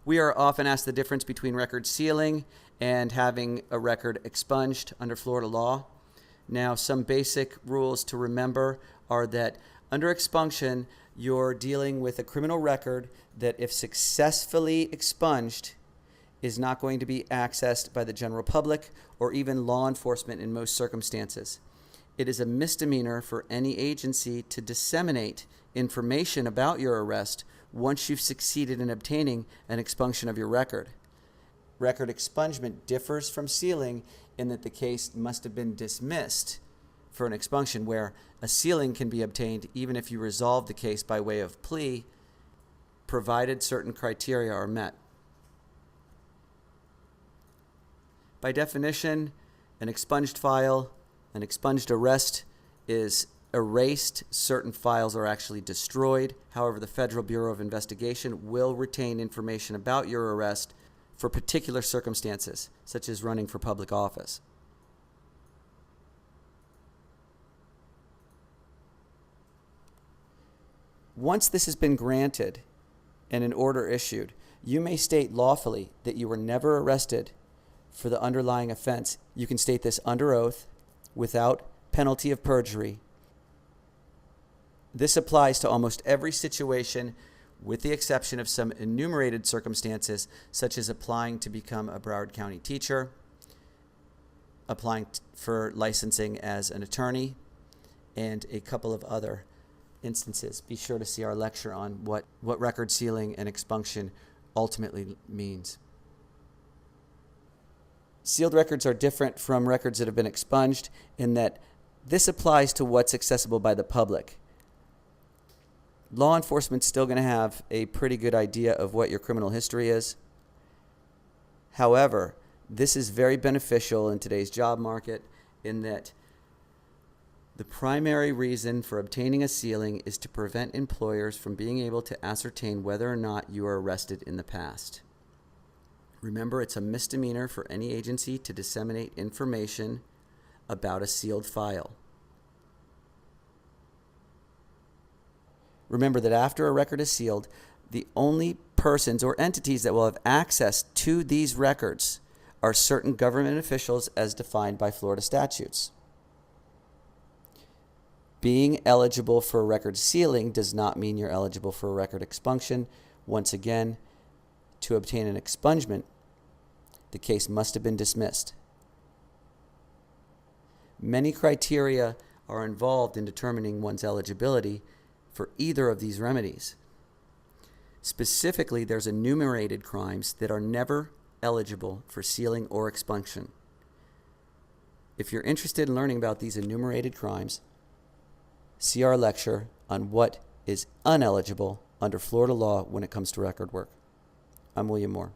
We are often asked the difference between record sealing and having a record expunged under Florida law. Now, some basic rules to remember are that under expunction, you're dealing with a criminal record that, if successfully expunged, is not going to be accessed by the general public or even law enforcement in most circumstances. It is a misdemeanor for any agency to disseminate information about your arrest once you've succeeded in obtaining an expunction of your record. Record expungement differs from sealing in that the case must have been dismissed for an expunction, where a sealing can be obtained even if you resolve the case by way of plea, provided certain criteria are met. By definition, an expunged file, an expunged arrest is erased. Certain files are actually destroyed. However, the Federal Bureau of Investigation will retain information about your arrest for particular circumstances, such as running for public office. Once this has been granted and an order issued, you may state lawfully that you were never arrested for the underlying offense. You can state this under oath without penalty of perjury. This applies to almost every situation, with the exception of some enumerated circumstances, such as applying to become a Broward County teacher, applying for licensing as an attorney, and a couple of other instances. Be sure to see our lecture on what record sealing and expunction ultimately means. Sealed records are different from records that have been expunged in that this applies to what's accessible by the public. Law enforcement's still going to have a pretty good idea of what your criminal history is. However, this is very beneficial in today's job market in that the primary reason for obtaining a sealing is to prevent employers from being able to ascertain whether or not you were arrested in the past. Remember, it's a misdemeanor for any agency to disseminate information about a sealed file. Remember that after a record is sealed, the only persons or entities that will have access to these records are certain government officials as defined by Florida statutes. Being eligible for a record sealing does not mean you're eligible for a record expunction. Once again, to obtain an expungement, the case must have been dismissed. Many criteria are involved in determining one's eligibility for either of these remedies. Specifically, there's enumerated crimes that are never eligible for sealing or expunction. If you're interested in learning about these enumerated crimes, see our lecture on what is uneligible under Florida law when it comes to record work. I'm William Moore.